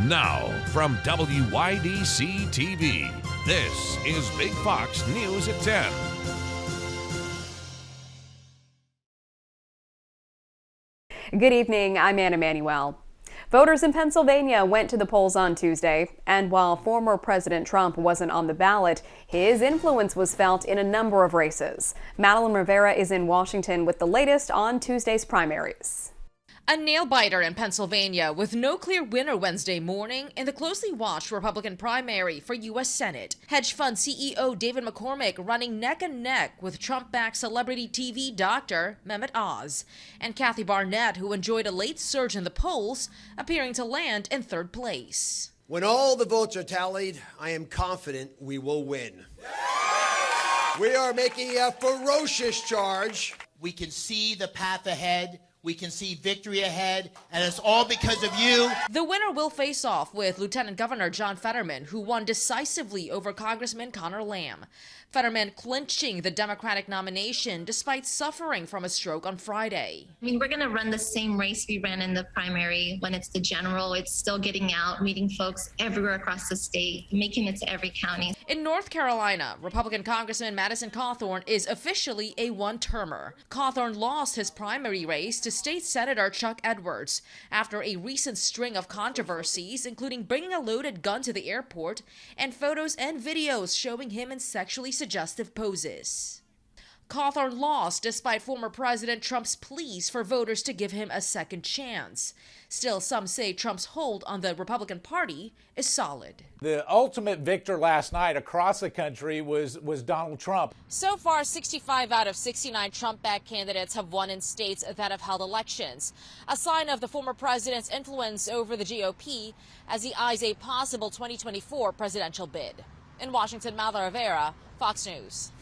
Now, from WYDC TV, this is Big Fox News at 10. Good evening, I'm Anna Manuel. Voters in Pennsylvania went to the polls on Tuesday, and while former President Trump wasn't on the ballot, his influence was felt in a number of races. Madeline Rivera is in Washington with the latest on Tuesday's primaries. A nail-biter in Pennsylvania with no clear winner Wednesday morning in the closely watched Republican primary for U.S. Senate. Hedge fund CEO David McCormick running neck and neck with Trump-backed celebrity TV doctor Mehmet Oz, and Kathy Barnett, who enjoyed a late surge in the polls, appearing to land in third place. When all the votes are tallied, I am confident we will win. We are making a ferocious charge. We can see the path ahead. We can see victory ahead, and it's all because of you. The winner will face off with Lieutenant Governor John Fetterman, who won decisively over Congressman Conor Lamb. Fetterman clinching the Democratic nomination despite suffering from a stroke on Friday. I mean, we're going to run the same race we ran in the primary. When it's the general, it's still getting out, meeting folks everywhere across the state, making it to every county. In North Carolina, Republican Congressman Madison Cawthorn is officially a one-termer. Cawthorn lost his primary race to State Senator Chuck Edwards after a recent string of controversies, including bringing a loaded gun to the airport and photos and videos showing him in sexually suggestive poses. Cawthorn lost despite former President Trump's pleas for voters to give him a second chance. Still, some say Trump's hold on the Republican Party is solid. The ultimate victor last night across the country was Donald Trump. So far, 65 out of 69 Trump-backed candidates have won in states that have held elections, a sign of the former president's influence over the GOP as he eyes a possible 2024 presidential bid. In Washington, Madeline Rivera, Fox News.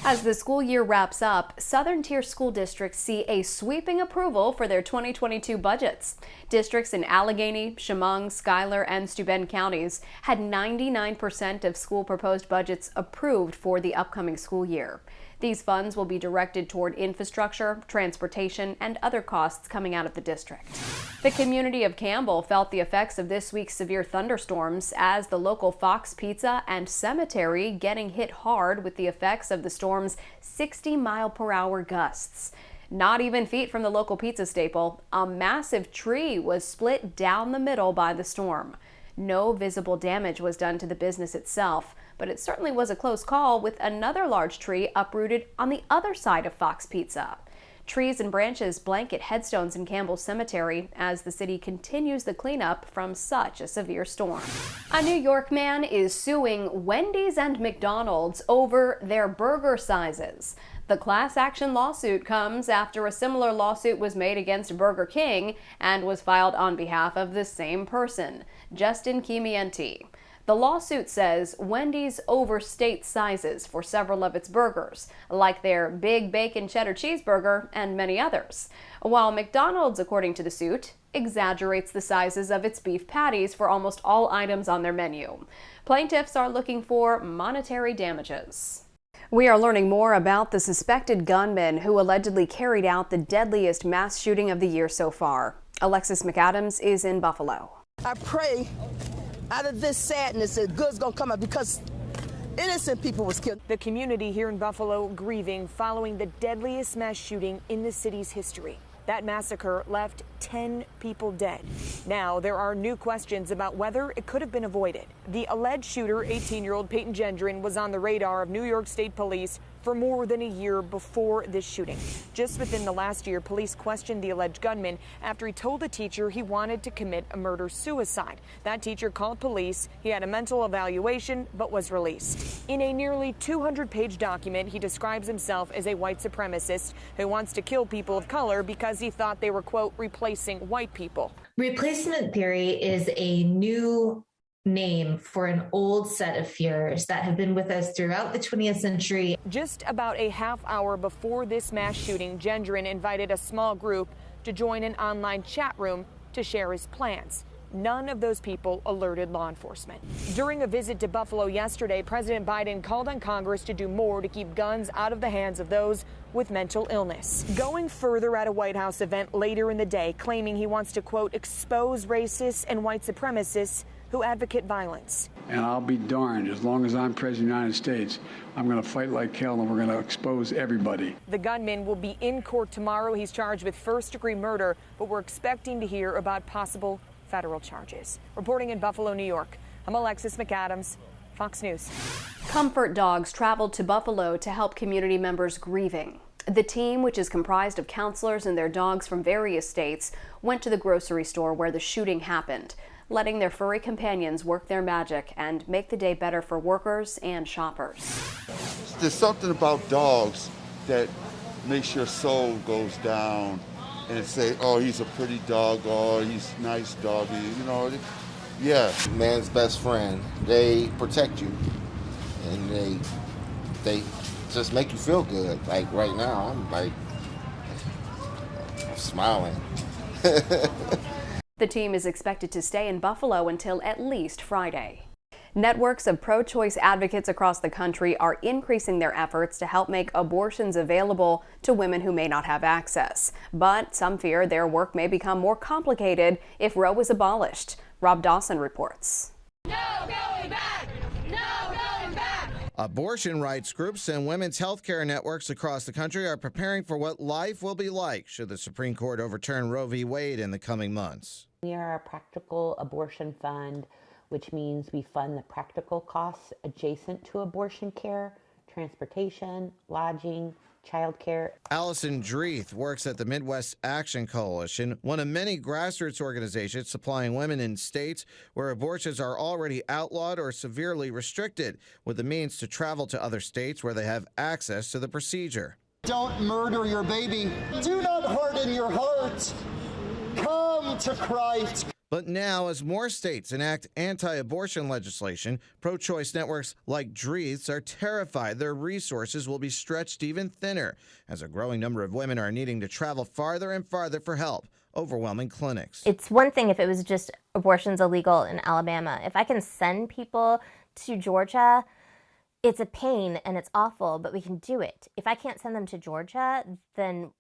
As the school year wraps up, Southern Tier school districts see a sweeping approval for their 2022 budgets. Districts in Allegheny, Chemung, Schuyler, and Steuben counties had 99% of school proposed budgets approved for the upcoming school year. These funds will be directed toward infrastructure, transportation, and other costs coming out of the district. The community of Campbell felt the effects of this week's severe thunderstorms as the local Fox Pizza and Cemetery getting hit hard with the effects of the storm's 60-mile-per-hour gusts. Not even feet from the local pizza staple, a massive tree was split down the middle by the storm. No visible damage was done to the business itself, but it certainly was a close call with another large tree uprooted on the other side of Fox Pizza. Trees and branches blanket headstones in Campbell Cemetery as the city continues the cleanup from such a severe storm. A New York man is suing Wendy's and McDonald's over their burger sizes. The class action lawsuit comes after a similar lawsuit was made against Burger King and was filed on behalf of the same person, Justin Chimienti. The lawsuit says Wendy's overstates sizes for several of its burgers, like their Big Bacon Cheddar Cheeseburger and many others, while McDonald's, according to the suit, exaggerates the sizes of its beef patties for almost all items on their menu. Plaintiffs are looking for monetary damages. We are learning more about the suspected gunman who allegedly carried out the deadliest mass shooting of the year so far. Alexis McAdams is in Buffalo. I pray out of this sadness that good's gonna come up because innocent people was killed. The community here in Buffalo grieving following the deadliest mass shooting in the city's history. That massacre left 10 people dead. Now there are new questions about whether it could have been avoided. The alleged shooter, 18-year-old Peyton Gendron, was on the radar of New York State Police for more than a year before this shooting. Just within the last year, police questioned the alleged gunman after he told a teacher he wanted to commit a murder-suicide. That teacher called police. He had a mental evaluation but was released. In a nearly 200-page document, he describes himself as a white supremacist who wants to kill people of color because he thought they were, quote, replacing white people. Replacement theory is a new name for an old set of fears that have been with us throughout the 20th century. Just about a half hour before this mass shooting, Gendron invited a small group to join an online chat room to share his plans. None of those people alerted law enforcement. During a visit to Buffalo yesterday, President Biden called on Congress to do more to keep guns out of the hands of those with mental illness. Going further at a White House event later in the day, claiming he wants to, quote, expose racists and white supremacists who advocate violence. And I'll be darned, as long as I'm president of the United States, I'm going to fight like hell, and we're going to expose everybody. The gunman will be in court tomorrow. He's charged with first-degree murder, but we're expecting to hear about possible federal charges. Reporting in Buffalo, New York, I'm Alexis McAdams, Fox News. Comfort Dogs traveled to Buffalo to help community members grieving. The team, which is comprised of counselors and their dogs from various states, went to the grocery store where the shooting happened, letting their furry companions work their magic and make the day better for workers and shoppers. There's something about dogs that makes your soul goes down and say, oh, he's a pretty dog, oh, he's a nice doggy, you know. Yeah. Man's best friend. They protect you, and they just make you feel good. Like right now, I'm smiling. The team is expected to stay in Buffalo until at least Friday. Networks of pro-choice advocates across the country are increasing their efforts to help make abortions available to women who may not have access. But some fear their work may become more complicated if Roe is abolished. Rob Dawson reports. No going back! No going back! Abortion rights groups and women's health care networks across the country are preparing for what life will be like should the Supreme Court overturn Roe v. Wade in the coming months. We are a practical abortion fund, which means we fund the practical costs adjacent to abortion care, transportation, lodging, childcare. Allison Dreeth works at the Midwest Action Coalition, one of many grassroots organizations supplying women in states where abortions are already outlawed or severely restricted, with the means to travel to other states where they have access to the procedure. Don't murder your baby. Do not harden your heart. Come to Christ. But now, as more states enact anti-abortion legislation, pro-choice networks like Dreeth's are terrified their resources will be stretched even thinner, as a growing number of women are needing to travel farther and farther for help, overwhelming clinics. It's one thing if it was just abortions illegal in Alabama. If I can send people to Georgia, it's a pain and it's awful, but we can do it. If I can't send them to Georgia, then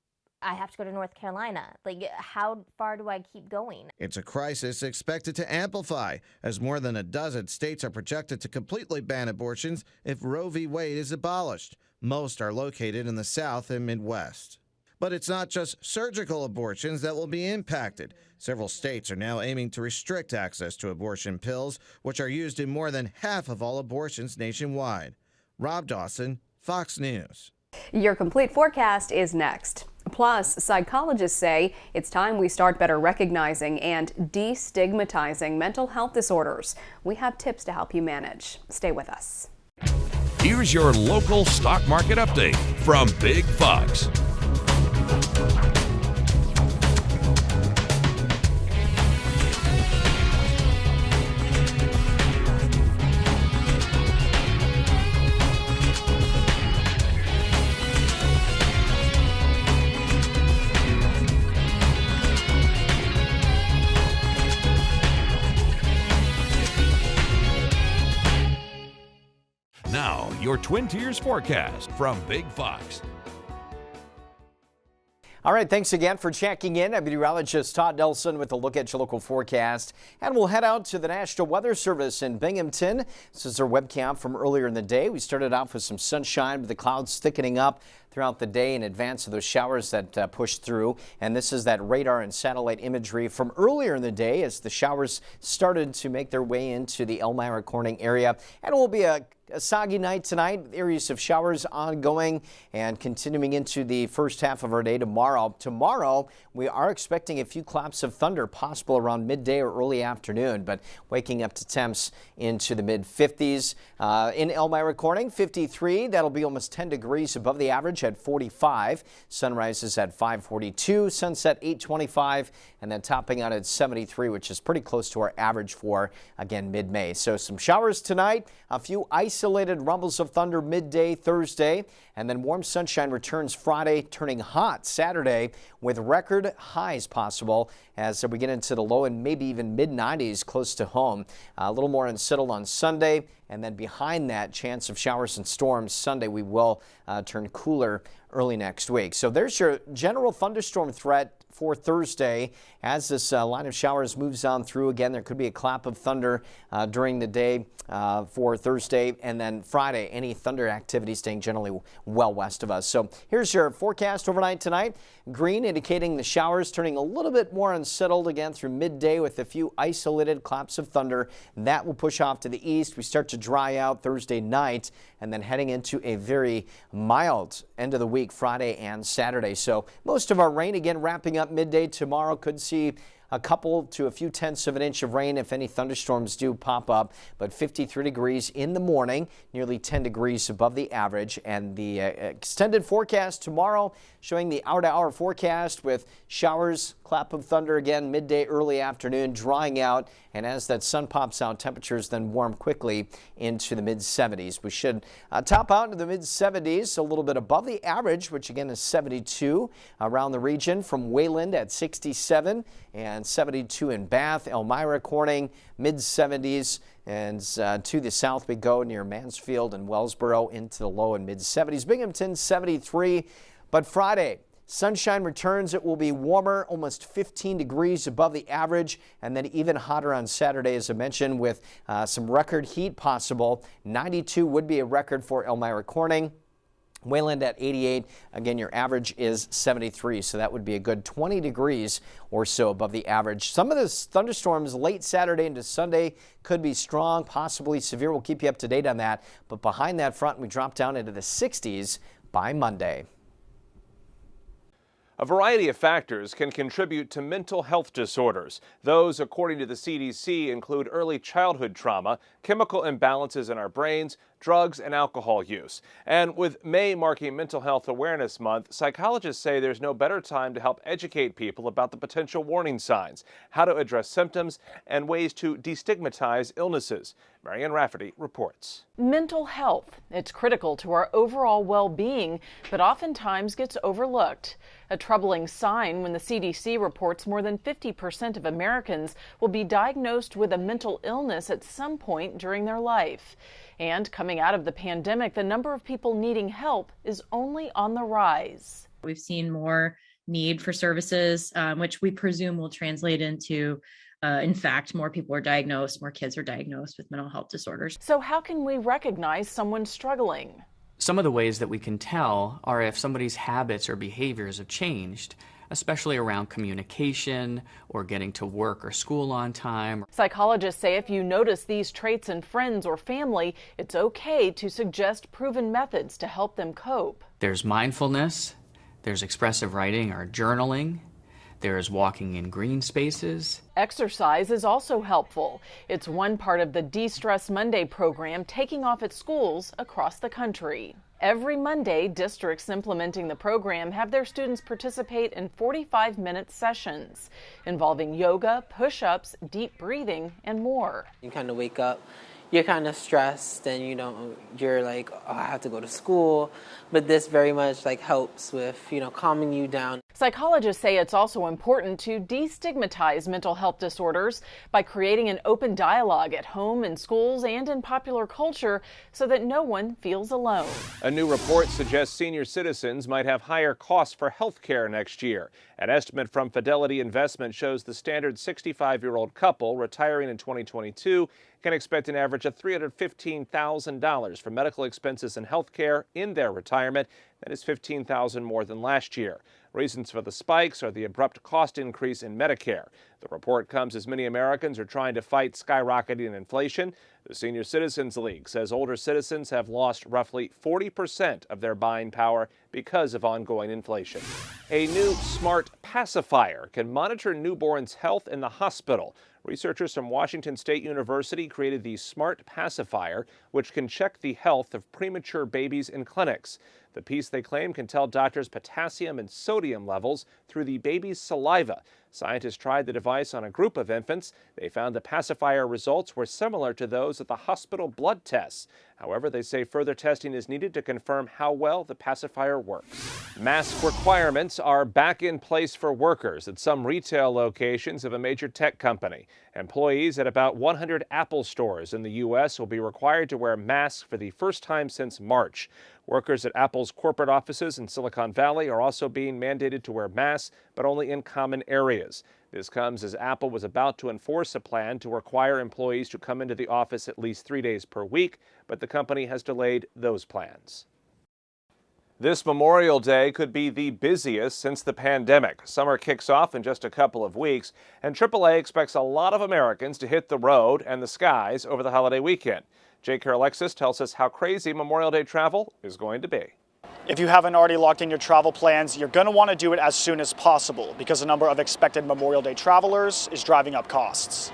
I have to go to North Carolina. Like, how far do I keep going? It's a crisis expected to amplify, as more than a dozen states are projected to completely ban abortions if Roe v. Wade is abolished. Most are located in the South and Midwest. But it's not just surgical abortions that will be impacted. Several states are now aiming to restrict access to abortion pills, which are used in more than half of all abortions nationwide. Rob Dawson, Fox News. Your complete forecast is next. Plus, psychologists say it's time we start better recognizing and destigmatizing mental health disorders. We have tips to help you manage. Stay with us. Here's your local stock market update from Big Fox. Now, your Twin Tiers forecast from Big Fox. All right, thanks again for checking in. I'm meteorologist Todd Nelson with a look at your local forecast. And we'll head out to the National Weather Service in Binghamton. This is our webcam from earlier in the day. We started off with some sunshine, with the clouds thickening up throughout the day in advance of those showers that pushed through. And this is that radar and satellite imagery from earlier in the day as the showers started to make their way into the Elmira Corning area. And it will be a soggy night tonight, areas of showers ongoing and continuing into the first half of our day tomorrow. Tomorrow, we are expecting a few claps of thunder possible around midday or early afternoon, but waking up to temps into the mid-50s. In Elmira Corning, 53. That'll be almost 10 degrees above the average at 45. Sunrise is at 5:42, sunset 8:25, and then topping out at 73, which is pretty close to our average for, again, mid-May. So some showers tonight, a few ice isolated rumbles of thunder midday Thursday, and then warm sunshine returns Friday, turning hot Saturday with record highs possible as we get into the low and maybe even mid-90s close to home. A little more unsettled on Sunday, and then behind that, chance of showers and storms Sunday. We will turn cooler early next week. So there's your general thunderstorm threat for Thursday. As this line of showers moves on through, again, there could be a clap of thunder during the day for Thursday, and then Friday, any thunder activity staying generally well west of us. So here's your forecast overnight tonight. Green indicating the showers turning a little bit more unsettled again through midday with a few isolated claps of thunder. That will push off to the east. We start to dry out Thursday night, and then heading into a very mild end of the week Friday and Saturday. So most of our rain again wrapping up midday tomorrow. Could see a couple to a few tenths of an inch of rain if any thunderstorms do pop up, but 53 degrees in the morning, nearly 10 degrees above the average. And the extended forecast tomorrow showing the hour-to-hour forecast with showers, clap of thunder again midday, early afternoon, drying out. And as that sun pops out, temperatures then warm quickly into the mid-70s. We should top out into the mid-70s, a little bit above the average, which again is 72 around the region, from Wayland at 67 and 72 in Bath, Elmira, Corning, mid-70s. And to the south we go near Mansfield and Wellsboro into the low and mid-70s. Binghamton 73. But Friday, sunshine returns. It will be warmer, almost 15 degrees above the average, and then even hotter on Saturday, as I mentioned, with some record heat possible. 92 would be a record for Elmira, Corning. Wayland at 88. Again, your average is 73, so that would be a good 20 degrees or so above the average. Some of those thunderstorms late Saturday into Sunday could be strong, possibly severe. We'll keep you up to date on that. But behind that front, we drop down into the 60s by Monday. A variety of factors can contribute to mental health disorders. Those, according to the CDC, include early childhood trauma, chemical imbalances in our brains, drugs, and alcohol use. And with May marking Mental Health Awareness Month, psychologists say there's no better time to help educate people about the potential warning signs, how to address symptoms, and ways to destigmatize illnesses. Marianne Rafferty reports. Mental health. It's critical to our overall well-being, but oftentimes gets overlooked. A troubling sign when the CDC reports more than 50% of Americans will be diagnosed with a mental illness at some point during their life. And coming out of the pandemic, the number of people needing help is only on the rise. We've seen more need for services, which we presume will translate into in fact, more people are diagnosed, more kids are diagnosed with mental health disorders. So how can we recognize someone struggling? Some of the ways that we can tell are if somebody's habits or behaviors have changed, especially around communication or getting to work or school on time. Psychologists say if you notice these traits in friends or family, it's okay to suggest proven methods to help them cope. There's mindfulness, there's expressive writing or journaling, there's walking in green spaces. Exercise is also helpful. It's one part of the De-Stress Monday program taking off at schools across the country. Every Monday, districts implementing the program have their students participate in 45-minute sessions involving yoga, push-ups, deep breathing, and more. You kind of wake up, you're kind of stressed, and you're like, oh, I have to go to school. But this very much helps with, calming you down. Psychologists say it's also important to destigmatize mental health disorders by creating an open dialogue at home, in schools, and in popular culture so that no one feels alone. A new report suggests senior citizens might have higher costs for health care next year. An estimate from Fidelity Investment shows the standard 65-year-old couple retiring in 2022 can expect an average of $315,000 for medical expenses and health care in their retirement. That is $15,000 more than last year. Reasons for the spikes are the abrupt cost increase in Medicare. The report comes as many Americans are trying to fight skyrocketing inflation. The Senior Citizens League says older citizens have lost roughly 40% of their buying power because of ongoing inflation. A new smart pacifier can monitor newborns' health in the hospital. Researchers from Washington State University created the Smart Pacifier, which can check the health of premature babies in clinics. The piece, they claim, can tell doctors potassium and sodium levels through the baby's saliva. Scientists tried the device on a group of infants. They found the pacifier results were similar to those of the hospital blood tests. However, they say further testing is needed to confirm how well the pacifier works. Mask requirements are back in place for workers at some retail locations of a major tech company. Employees at about 100 Apple stores in the U.S. will be required to wear masks for the first time since March. Workers at Apple's corporate offices in Silicon Valley are also being mandated to wear masks, but only in common areas. This comes as Apple was about to enforce a plan to require employees to come into the office at least 3 days per week, but the company has delayed those plans. This Memorial Day could be the busiest since the pandemic. Summer kicks off in just a couple of weeks, and AAA expects a lot of Americans to hit the road and the skies over the holiday weekend. Jake Alexis tells us how crazy Memorial Day travel is going to be. If you haven't already locked in your travel plans, you're going to want to do it as soon as possible because the number of expected Memorial Day travelers is driving up costs.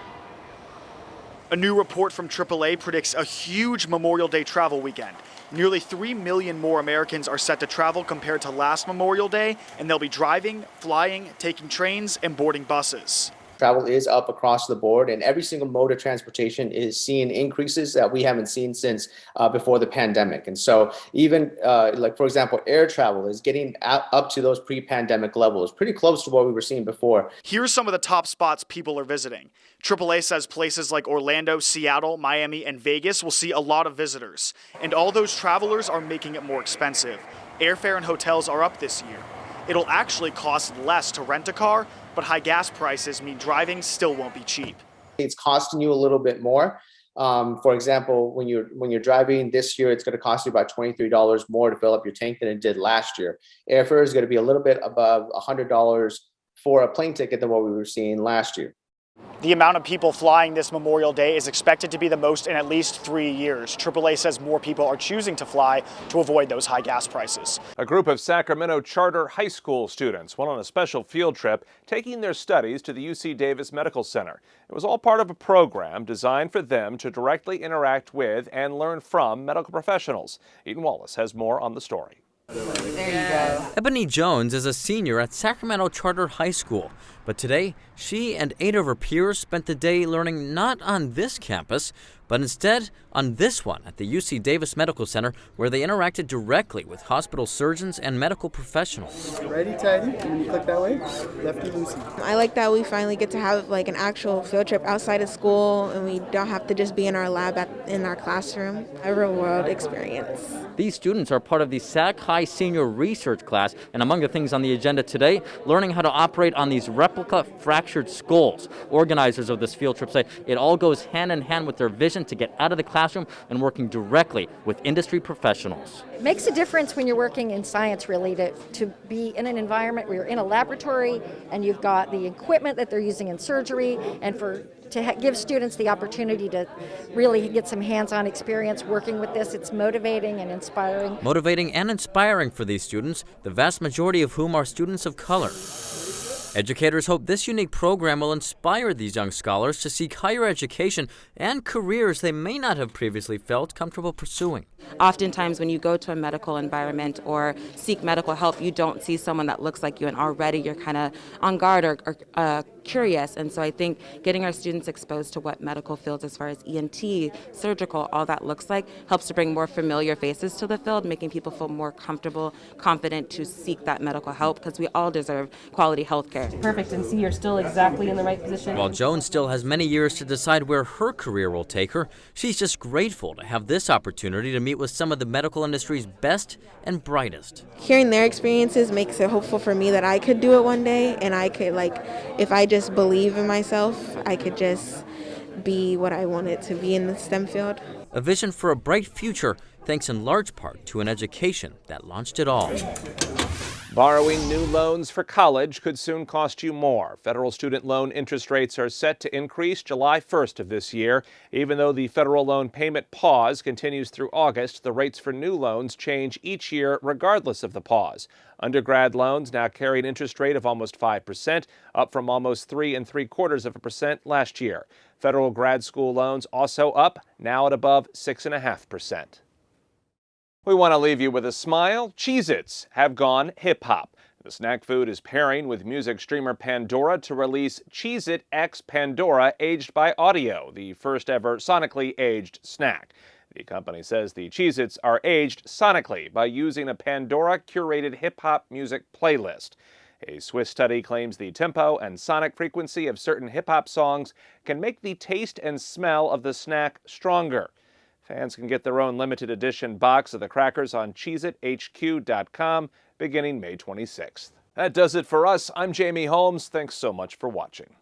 A new report from AAA predicts a huge Memorial Day travel weekend. Nearly 3 million more Americans are set to travel compared to last Memorial Day, and they'll be driving, flying, taking trains, and boarding buses. Travel is up across the board, and every single mode of transportation is seeing increases that we haven't seen since before the pandemic. And so even like, for example, air travel is getting up to those pre-pandemic levels, pretty close to what we were seeing before. Here's some of the top spots people are visiting. AAA says places like Orlando, Seattle, Miami, and Vegas will see a lot of visitors. And all those travelers are making it more expensive. Airfare and hotels are up this year. It'll actually cost less to rent a car, but high gas prices mean driving still won't be cheap. It's costing you a little bit more. For example, when you're driving this year, it's going to cost you about $23 more to fill up your tank than it did last year. Airfare is going to be a little bit above $100 for a plane ticket than what we were seeing last year. The amount of people flying this Memorial Day is expected to be the most in at least 3 years. AAA says more people are choosing to fly to avoid those high gas prices. A group of Sacramento charter high school students went on a special field trip taking their studies to the UC Davis Medical Center. It was all part of a program designed for them to directly interact with and learn from medical professionals. Eaton Wallace has more on the story. There you go. Ebony Jones is a senior at Sacramento Charter High School, but today she and 8 of her peers spent the day learning not on this campus, but instead on this one at the UC Davis Medical Center, where they interacted directly with hospital surgeons and medical professionals. Ready, tighty, when you click that way, lefty loosey. I like that we finally get to have like an actual field trip outside of school, and we don't have to just be in our lab in our classroom. A real world experience. These students are part of the Sac High Senior Research class, and among the things on the agenda today, learning how to operate on these replica fractured skulls. Organizers of this field trip say it all goes hand in hand with their vision to get out of the classroom and working directly with industry professionals. It makes a difference when you're working in science, really, to be in an environment where you're in a laboratory and you've got the equipment that they're using in surgery, and to give students the opportunity to really get some hands-on experience working with this. It's motivating and inspiring. Motivating and inspiring for these students, the vast majority of whom are students of color. Educators hope this unique program will inspire these young scholars to seek higher education and careers they may not have previously felt comfortable pursuing. Oftentimes when you go to a medical environment or seek medical help, you don't see someone that looks like you, and already you're kind of on guard or curious. And so I think getting our students exposed to what medical fields as far as ENT, surgical, all that looks like, helps to bring more familiar faces to the field, making people feel more comfortable, confident to seek that medical help, because we all deserve quality health care. Perfect, and see you're still exactly in the right position. While Joan still has many years to decide where her career will take her, she's just grateful to have this opportunity to meet with some of the medical industry's best and brightest. Hearing their experiences makes it hopeful for me that I could do it one day, and I could, if I just believe in myself, I could just be what I wanted to be in the STEM field. A vision for a bright future, thanks in large part to an education that launched it all. Borrowing new loans for college could soon cost you more. Federal student loan interest rates are set to increase July 1st of this year. Even though the federal loan payment pause continues through August, the rates for new loans change each year regardless of the pause. Undergrad loans now carry an interest rate of almost 5%, up from almost 3.75% last year. Federal grad school loans also up, now at above 6.5%. We want to leave you with a smile. Cheez-Its have gone hip-hop. The snack food is pairing with music streamer Pandora to release Cheez-It X Pandora Aged by Audio, the first ever sonically aged snack. The company says the Cheez-Its are aged sonically by using a Pandora-curated hip-hop music playlist. A Swiss study claims the tempo and sonic frequency of certain hip-hop songs can make the taste and smell of the snack stronger. Fans can get their own limited edition box of the crackers on CheezItHQ.com beginning May 26th. That does it for us. I'm Jamie Holmes. Thanks so much for watching.